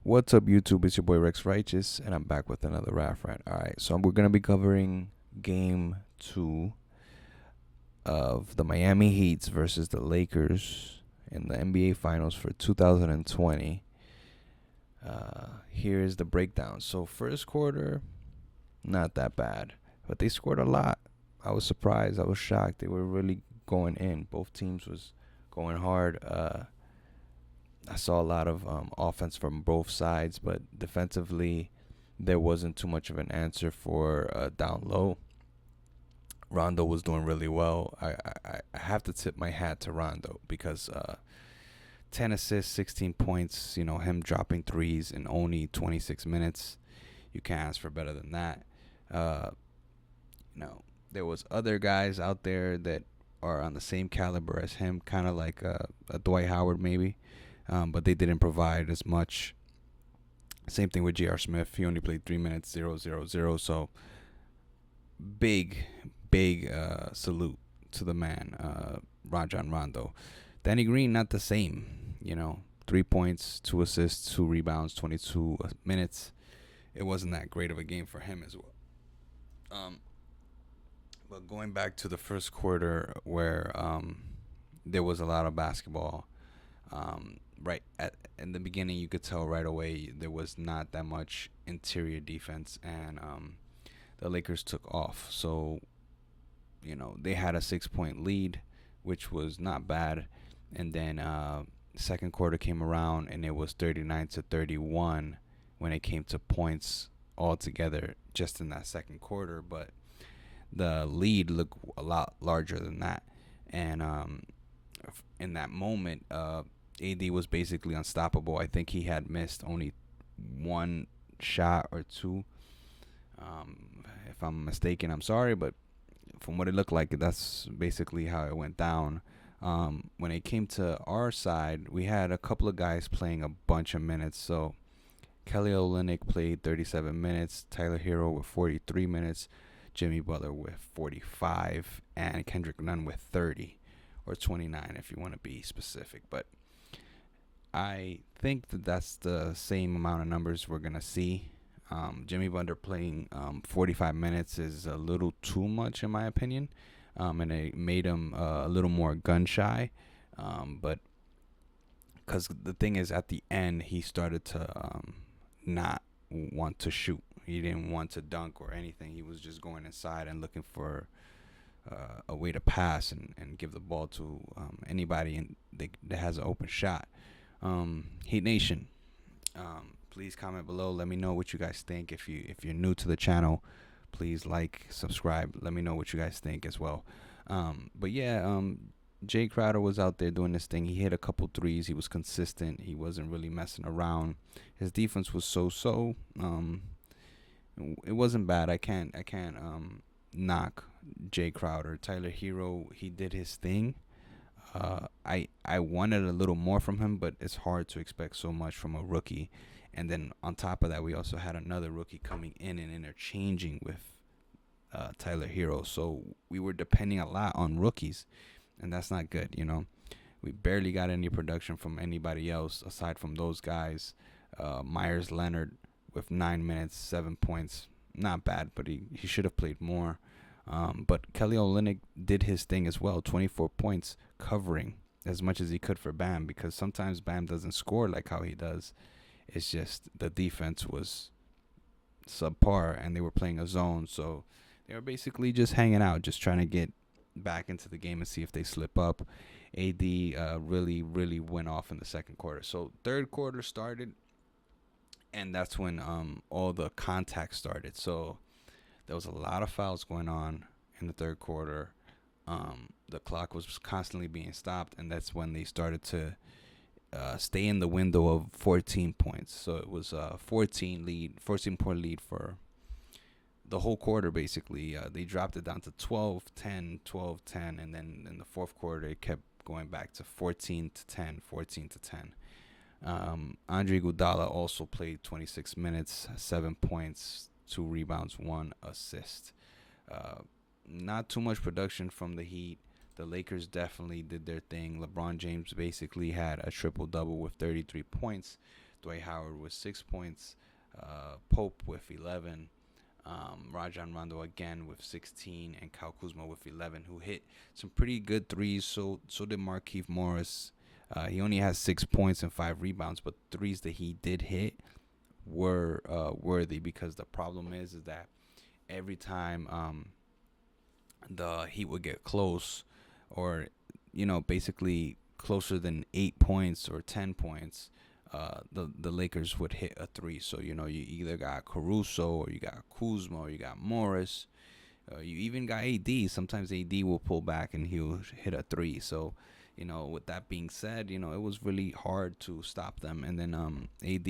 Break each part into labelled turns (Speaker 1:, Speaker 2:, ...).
Speaker 1: What's up, YouTube? It's your boy Rex Righteous, and I'm back with another Raf Rant. All right, so we're gonna be covering Game 2 of the Miami Heats versus the Lakers in the NBA Finals for 2020. Here is the breakdown. So first quarter, not that bad, but they scored a lot. I was surprised. I was shocked. They were really going in. Both teams was going hard. I saw a lot of offense from both sides, but defensively, there wasn't too much of an answer for down low. Rondo was doing really well. I have to tip my hat to Rondo because 10 assists, 16 points, him dropping threes in only 26 minutes. You can't ask for better than that. Uh, there was other guys out there that are on the same caliber as him, kind of like a Dwight Howard maybe. But they didn't provide as much. Same thing with J.R. Smith. He only played 3 minutes, 0-0-0. So big salute to the man, Rajon Rondo. Danny Green, not the same. 3 points, 2 assists, 2 rebounds, 22 minutes. It wasn't that great of a game for him as well. But going back to the first quarter where there was a lot of basketball, right in the beginning, you could tell right away there was not that much interior defense, and the Lakers took off. So, they had a 6-point lead, which was not bad. And then second quarter came around, and it was 39-31 when it came to points altogether just in that second quarter. But the lead looked a lot larger than that. And in that moment, AD was basically unstoppable. I think he had missed only one shot or two. If I'm mistaken, I'm sorry, but from what it looked like, that's basically how it went down. When it came to our side, we had a couple of guys playing a bunch of minutes. So Kelly Olynyk played 37 minutes, Tyler Hero with 43 minutes, Jimmy Butler with 45, and Kendrick Nunn with 30, or 29 if you want to be specific. But I think that's the same amount of numbers we're going to see. Jimmy Butler playing 45 minutes is a little too much in my opinion, and it made him a little more gun shy. But because the thing is, at the end, he started to not want to shoot. He didn't want to dunk or anything. He was just going inside and looking for a way to pass and give the ball to anybody that has an open shot. Heat Nation, please comment below. Let me know what you guys think. If you're new to the channel, please like, subscribe. Let me know what you guys think as well. But yeah, Jay Crowder was out there doing this thing. He hit a couple threes. He was consistent. He wasn't really messing around. His defense was so. It wasn't bad. I can't knock Jay Crowder. Tyler Hero, he did his thing. I wanted a little more from him, but it's hard to expect so much from a rookie. And then on top of that, we also had another rookie coming in and interchanging with Tyler Hero. So we were depending a lot on rookies, and that's not good. We barely got any production from anybody else aside from those guys. Myers Leonard with 9 minutes, 7 points. Not bad, but he should have played more. But Kelly Olynyk did his thing as well. 24 points, covering as much as he could for Bam, because sometimes Bam doesn't score like how he does. It's just the defense was subpar, and they were playing a zone. So they were basically just hanging out, just trying to get back into the game and see if they slip up. AD really went off in the second quarter. So third quarter started, and that's when all the contact started. So there was a lot of fouls going on in the third quarter. The clock was constantly being stopped, and that's when they started to stay in the window of 14 points. So it was a 14-point lead for the whole quarter, basically. They dropped it down to 12-10, 12-10, and then in the fourth quarter, it kept going back to 14-10, 14-10. Andre Iguodala also played 26 minutes, 7 points, 2 rebounds, 1 assist. Not too much production from the Heat. The Lakers definitely did their thing. LeBron James basically had a triple-double with 33 points, Dwight Howard with 6 points, Pope with 11, Rajon Rondo again with 16, and Kyle Kuzma with 11, who hit some pretty good threes. So did Markieff Morris. He only has 6 points and 5 rebounds, but threes that he did hit were worthy, because the problem is that every time the Heat would get close, or basically closer than 8 points or 10 points, the Lakers would hit a three. So you either got Caruso, or you got Kuzma, or you got Morris. You even got AD. Sometimes AD will pull back and he'll hit a three. So with that being said, it was really hard to stop them. And then AD,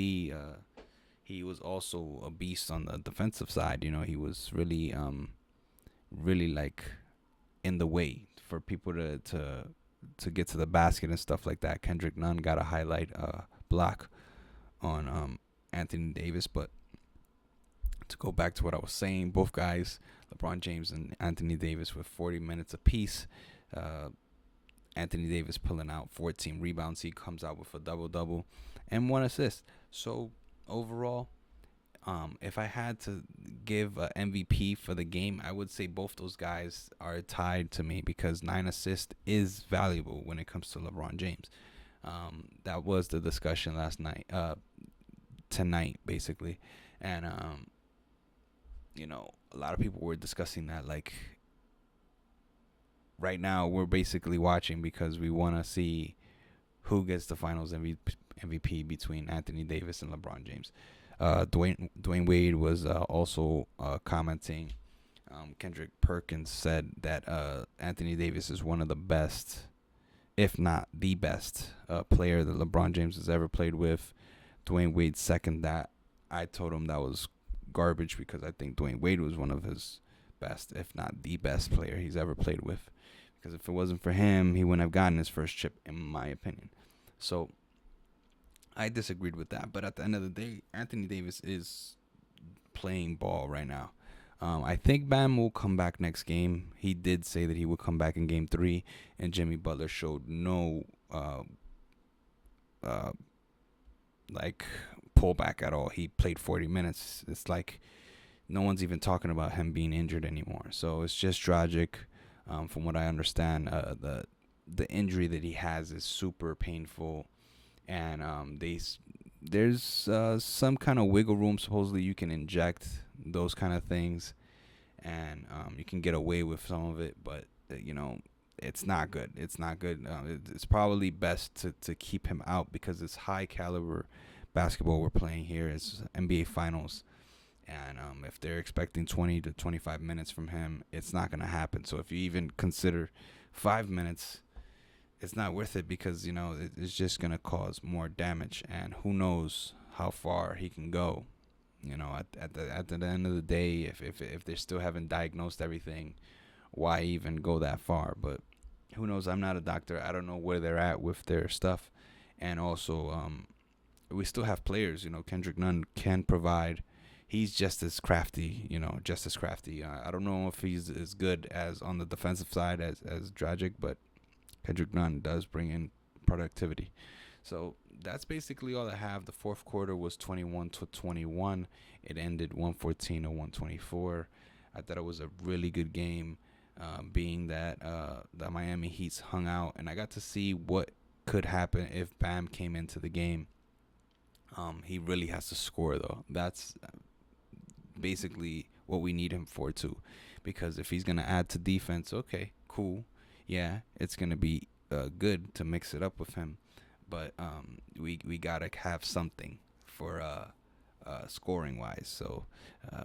Speaker 1: he was also a beast on the defensive side. He was really like in the way for people to get to the basket and stuff like that. Kendrick Nunn got a highlight block on Anthony Davis. But to go back to what I was saying, both guys, LeBron James and Anthony Davis, with 40 minutes apiece. Anthony Davis pulling out 14 rebounds. He comes out with a double-double and 1 assist. So overall, if I had to give a MVP for the game, I would say both those guys are tied to me, because 9 assists is valuable when it comes to LeBron James. That was the discussion tonight, basically. And, a lot of people were discussing that, like, right now we're basically watching because we want to see who gets the finals MVP between Anthony Davis and LeBron James. Dwayne Wade was also commenting. Kendrick Perkins said that Anthony Davis is one of the best, if not the best, player that LeBron James has ever played with. Dwayne Wade seconded that. I told him that was garbage, because I think Dwayne Wade was one of his best, if not the best player he's ever played with. Because if it wasn't for him, he wouldn't have gotten his first chip, in my opinion. So I disagreed with that. But at the end of the day, Anthony Davis is playing ball right now. I think Bam will come back next game. He did say that he would come back in game 3, and Jimmy Butler showed no pullback at all. He played 40 minutes. It's like no one's even talking about him being injured anymore. So it's just tragic. From what I understand, the injury that he has is super painful, and there's some kind of wiggle room. Supposedly you can inject those kind of things, and you can get away with some of it, but it's not good. It's not good. It's probably best to keep him out, because it's high caliber basketball we're playing here. It's NBA Finals. And if they're expecting 20 to 25 minutes from him, it's not going to happen. So if you even consider 5 minutes, it's not worth it, because, it's just going to cause more damage. And who knows how far he can go. At the end of the day, if they still haven't diagnosed everything, why even go that far? But who knows? I'm not a doctor. I don't know where they're at with their stuff. And also, we still have players. Kendrick Nunn can provide. He's just as crafty, I don't know if he's as good as on the defensive side as Dragic, but Kendrick Nunn does bring in productivity. So that's basically all I have. The fourth quarter was 21-21. It ended 114 to 124. I thought it was a really good game, being that the Miami Heats hung out, and I got to see what could happen if Bam came into the game. He really has to score, though. That's basically what we need him for too, because if he's gonna add to defense, okay, cool, yeah, it's gonna be good to mix it up with him, but we gotta have something for scoring wise. So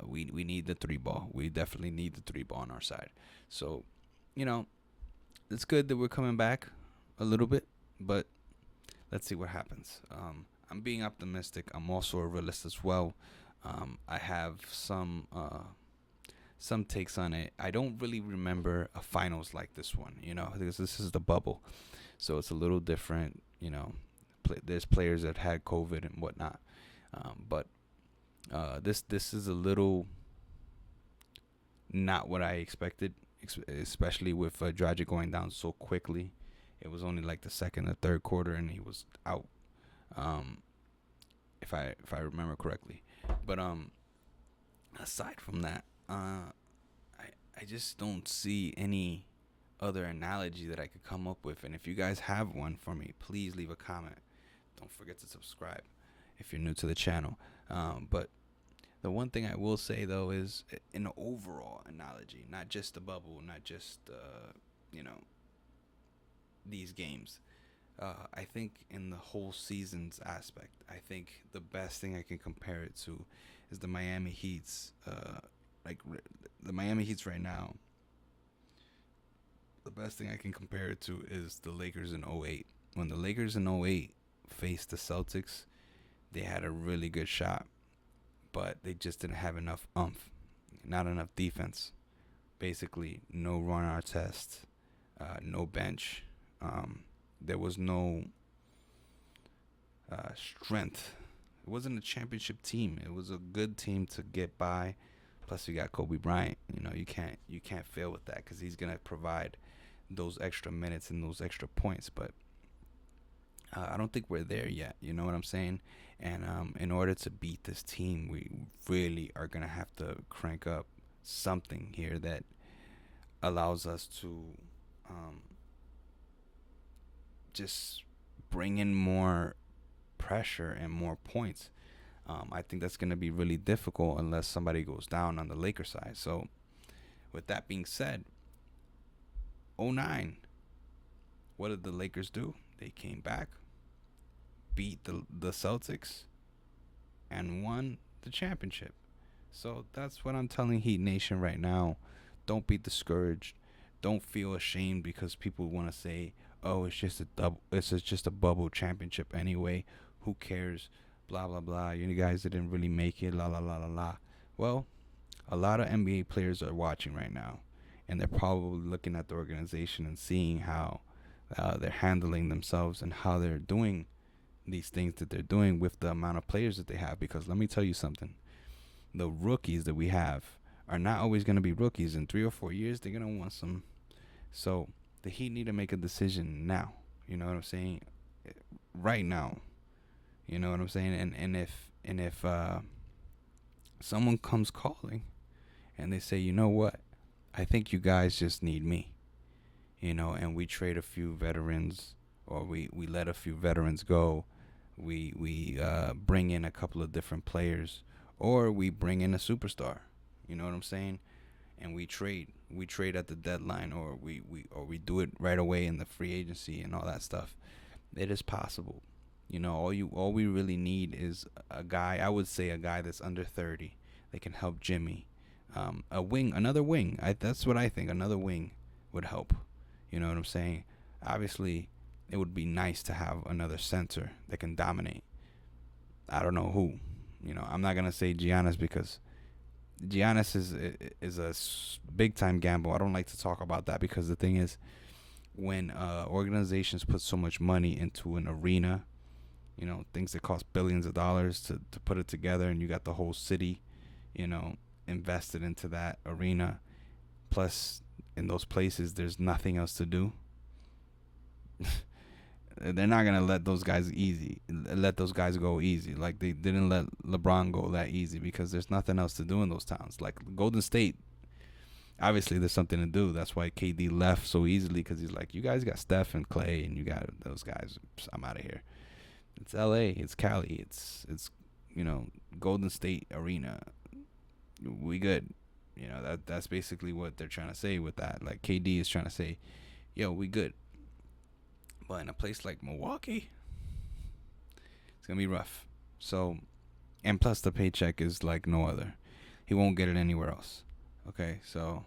Speaker 1: we need the 3 ball. We definitely need the 3 ball on our side. So it's good that we're coming back a little bit, but let's see what happens. I'm being optimistic. I'm also a realist as well. I have some takes on it. I don't really remember a finals like this one, because this is the bubble, so it's a little different. There's players that had COVID and whatnot, but this is a little not what I expected, especially with Dragic going down so quickly. It was only like the second or third quarter, and he was out. if I remember correctly. But aside from that, I just don't see any other analogy that I could come up with. And if you guys have one for me, please leave a comment. Don't forget to subscribe if you're new to the channel. But the one thing I will say though is an overall analogy, not just the bubble, not just you know these games. I think in the whole season's aspect, I think the best thing I can compare it to is the Miami Heat's. The Miami Heat's right now. The best thing I can compare it to is the Lakers in '08. When the Lakers in '08 faced the Celtics, they had a really good shot, but they just didn't have enough umph, not enough defense. Basically, no Ron Artest, no bench. There was no strength. It wasn't a championship team. It was a good team to get by. Plus, you got Kobe Bryant. You can't fail with that because he's gonna provide those extra minutes and those extra points. But I don't think we're there yet. You know what I'm saying? And in order to beat this team, we really are gonna have to crank up something here that allows us to just bring in more pressure and more points. I think that's going to be really difficult unless somebody goes down on the Lakers side. So, with that being said, '09, what did the Lakers do? They came back, beat the Celtics, and won the championship. So that's what I'm telling Heat Nation right now. Don't be discouraged. Don't feel ashamed because people want to say, "Oh, it's just a double. It's just a bubble championship anyway. Who cares?" Blah blah blah. You guys didn't really make it. La la la la la. Well, a lot of NBA players are watching right now, and they're probably looking at the organization and seeing how they're handling themselves and how they're doing these things that they're doing with the amount of players that they have. Because let me tell you something: the rookies that we have are not always going to be rookies. In 3 or 4 years, they're going to want some. So the Heat need to make a decision now. You know what I'm saying? Right now. You know what I'm saying? And if someone comes calling and they say, you know what, I think you guys just need me. And we trade a few veterans, or we let a few veterans go. We bring in a couple of different players, or we bring in a superstar. You know what I'm saying? And we trade at the deadline, or we do it right away in the free agency and all that stuff. It is possible. All we really need is a guy. I would say a guy that's under 30 that can help Jimmy. Another wing. That's what I think. Another wing would help. You know what I'm saying? Obviously, it would be nice to have another center that can dominate. I don't know who. I'm not gonna say Giannis because Giannis is a big time gamble. I don't like to talk about that because the thing is, when organizations put so much money into an arena, things that cost billions of dollars to put it together, and you got the whole city, invested into that arena. Plus, in those places, there's nothing else to do. They're not gonna let those guys go easy. Like they didn't let LeBron go that easy because there's nothing else to do in those towns. Like Golden State, obviously there's something to do. That's why KD left so easily, because he's like, you guys got Steph and Clay, and you got those guys. I'm out of here. It's LA, it's Cali, it's Golden State Arena. We good. That's basically what they're trying to say with that. Like KD is trying to say, yo, we good. But in a place like Milwaukee, it's gonna be rough. So, and plus the paycheck is like no other. He won't get it anywhere else. Okay, so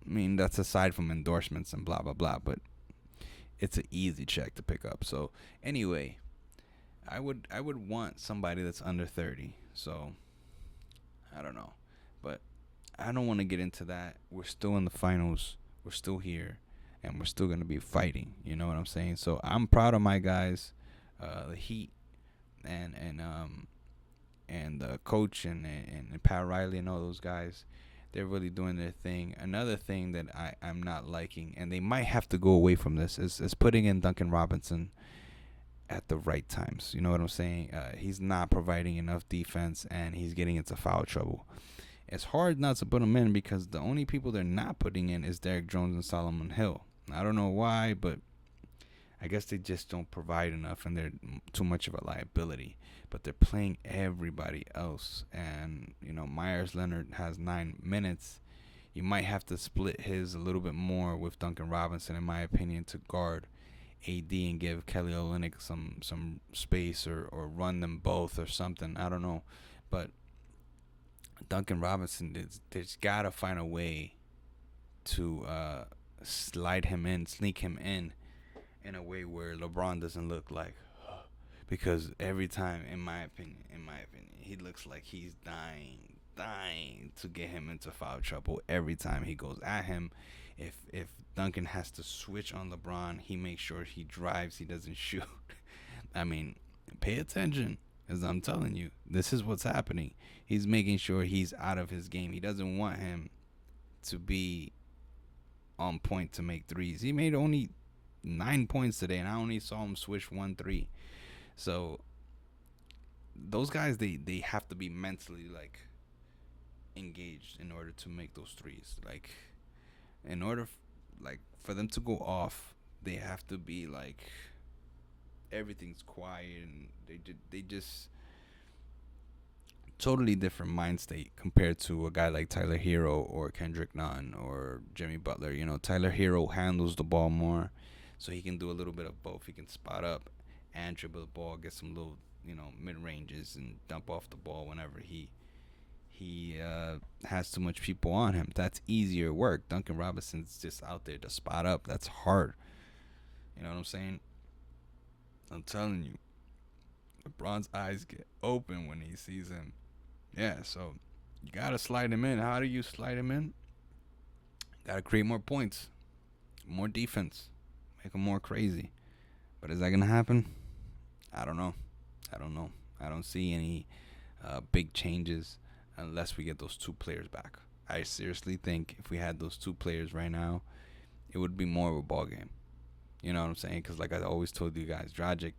Speaker 1: that's aside from endorsements and blah blah blah, but it's an easy check to pick up. So anyway, I would want somebody that's under 30. So I don't know, but I don't want to get into that. We're still in the finals. We're still here, and we're still gonna be fighting. You know what I'm saying? So I'm proud of my guys, the Heat, and the coach and Pat Riley and all those guys. They're really doing their thing. Another thing that I'm not liking, and they might have to go away from this, is putting in Duncan Robinson at the right times. You know what I'm saying? He's not providing enough defense, and he's getting into foul trouble. It's hard not to put him in because the only people they're not putting in is Derrick Jones and Solomon Hill. I don't know why, but I guess they just don't provide enough, and they're too much of a liability. But they're playing everybody else, and Myers Leonard has 9 minutes. You might have to split his a little bit more with Duncan Robinson, in my opinion, to guard AD and give Kelly Olynyk some space, or run them both or something. I don't know, but Duncan Robinson, there's gotta find a way to slide him in, sneak him in a way where LeBron doesn't look like, because every time, in my opinion, he looks like he's dying to get him into foul trouble every time he goes at him. If Duncan has to switch on LeBron, he makes sure he drives, he doesn't shoot. I mean, pay attention, as I'm telling you. This is what's happening. He's making sure he's out of his game. He doesn't want him to be on point to make threes. He made only 9 points today, and I only saw him swish 1-3. So those guys, they have to be mentally like engaged in order to make those threes. Like, in order like for them to go off, they have to be like everything's quiet, and they just totally different mind state compared to a guy like Tyler Hero or Kendrick Nunn or Jimmy Butler. Tyler Hero handles the ball more, so he can do a little bit of both. He can spot up and dribble the ball, get some little mid ranges, and dump off the ball whenever he has too much people on him. That's easier work. Duncan Robinson's just out there to spot up. That's hard. You know what I'm saying? I'm telling you, LeBron's eyes get open when he sees him. Yeah, so you gotta slide him in. How do you slide him in? Gotta create more points, more defense, make him more crazy. But is that gonna happen? I don't know. I don't see any big changes unless we get those two players back. I seriously think if we had those two players right now, it would be more of a ball game. You know what I'm saying? Because like I always told you guys, Dragic,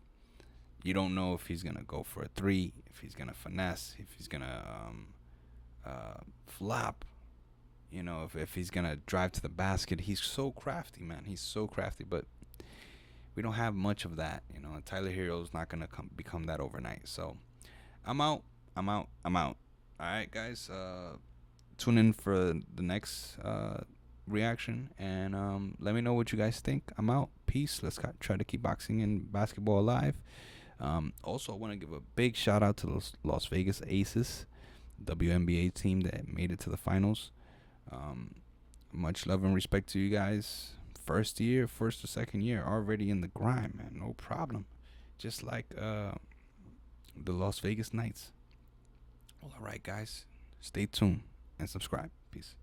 Speaker 1: you don't know if he's gonna go for a three, if he's gonna finesse, if he's gonna flop. If he's gonna drive to the basket. He's so crafty, man. He's so crafty, but we don't have much of that. And Tyler Hero's not gonna become that overnight. So I'm out. All right, guys. Tune in for the next reaction, and let me know what you guys think. I'm out. Peace. Let's try to keep boxing and basketball alive. Also, I want to give a big shout out to those Las Vegas Aces, WNBA team that made it to the finals. Much love and respect to you guys. First or second year, already in the grind, man. No problem. Just like the Las Vegas Knights. Well, all right, guys. Stay tuned and subscribe. Peace.